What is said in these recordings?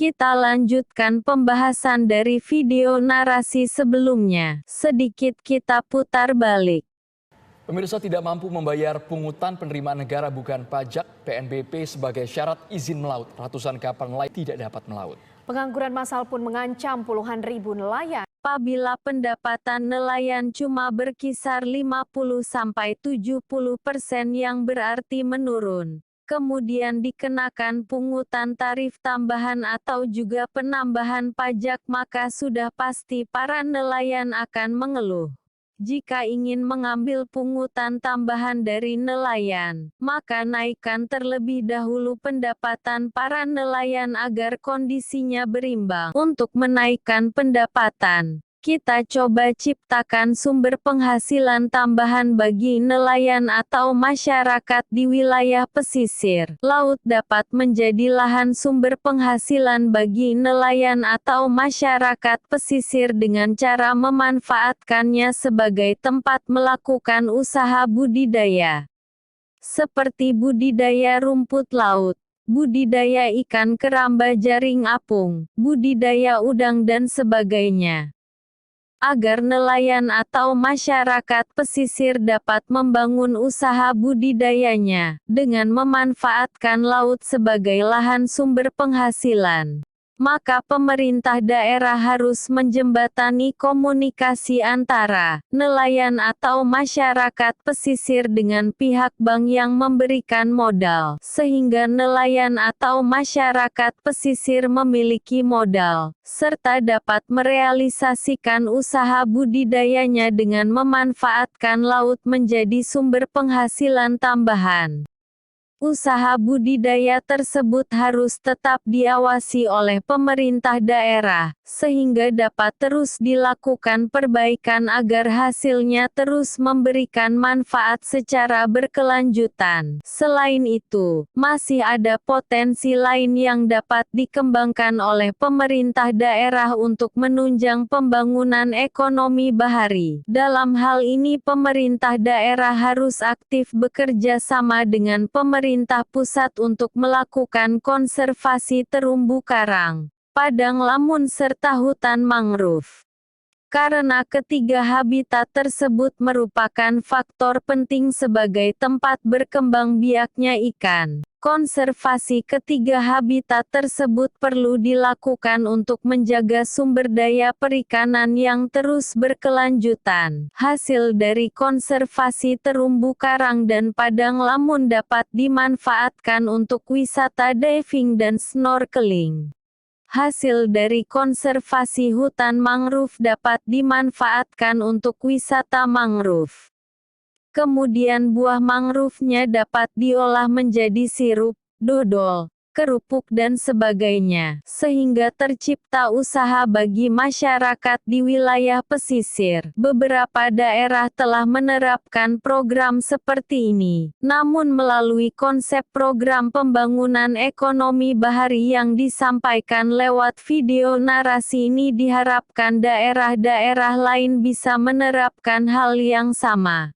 Kita lanjutkan pembahasan dari video narasi sebelumnya. Sedikit kita putar balik. Pemirsa, tidak mampu membayar pungutan penerimaan negara bukan pajak PNBP sebagai syarat izin melaut. Ratusan kapal nelayan tidak dapat melaut. Pengangguran massal pun mengancam puluhan ribu nelayan. Apabila pendapatan nelayan cuma berkisar 50–70% yang berarti menurun. Kemudian dikenakan pungutan tarif tambahan atau juga penambahan pajak, maka sudah pasti para nelayan akan mengeluh. Jika ingin mengambil pungutan tambahan dari nelayan, maka naikkan terlebih dahulu pendapatan para nelayan agar kondisinya berimbang. Untuk menaikkan pendapatan, kita coba ciptakan sumber penghasilan tambahan bagi nelayan atau masyarakat di wilayah pesisir. Laut dapat menjadi lahan sumber penghasilan bagi nelayan atau masyarakat pesisir dengan cara memanfaatkannya sebagai tempat melakukan usaha budidaya. Seperti budidaya rumput laut, budidaya ikan keramba jaring apung, budidaya udang dan sebagainya. Agar nelayan atau masyarakat pesisir dapat membangun usaha budidayanya, dengan memanfaatkan laut sebagai lahan sumber penghasilan. Maka pemerintah daerah harus menjembatani komunikasi antara nelayan atau masyarakat pesisir dengan pihak bank yang memberikan modal, sehingga nelayan atau masyarakat pesisir memiliki modal, serta dapat merealisasikan usaha budidayanya dengan memanfaatkan laut menjadi sumber penghasilan tambahan. Usaha budidaya tersebut harus tetap diawasi oleh pemerintah daerah, sehingga dapat terus dilakukan perbaikan agar hasilnya terus memberikan manfaat secara berkelanjutan. Selain itu, masih ada potensi lain yang dapat dikembangkan oleh pemerintah daerah untuk menunjang pembangunan ekonomi bahari. Dalam hal ini pemerintah daerah harus aktif bekerja sama dengan pemerintah pusat untuk melakukan konservasi terumbu karang, padang lamun serta hutan mangrove. Karena ketiga habitat tersebut merupakan faktor penting sebagai tempat berkembang biaknya ikan. Konservasi ketiga habitat tersebut perlu dilakukan untuk menjaga sumber daya perikanan yang terus berkelanjutan. Hasil dari konservasi terumbu karang dan padang lamun dapat dimanfaatkan untuk wisata diving dan snorkeling. Hasil dari konservasi hutan mangrove dapat dimanfaatkan untuk wisata mangrove. Kemudian buah mangrove-nya dapat diolah menjadi sirup, dodol, kerupuk dan sebagainya, sehingga tercipta usaha bagi masyarakat di wilayah pesisir. Beberapa daerah telah menerapkan program seperti ini, namun melalui konsep program pembangunan ekonomi bahari yang disampaikan lewat video narasi ini diharapkan daerah-daerah lain bisa menerapkan hal yang sama.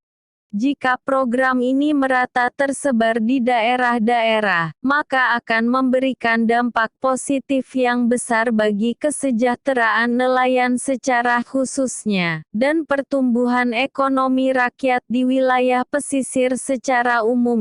Jika program ini merata tersebar di daerah-daerah, maka akan memberikan dampak positif yang besar bagi kesejahteraan nelayan secara khususnya, dan pertumbuhan ekonomi rakyat di wilayah pesisir secara umumnya.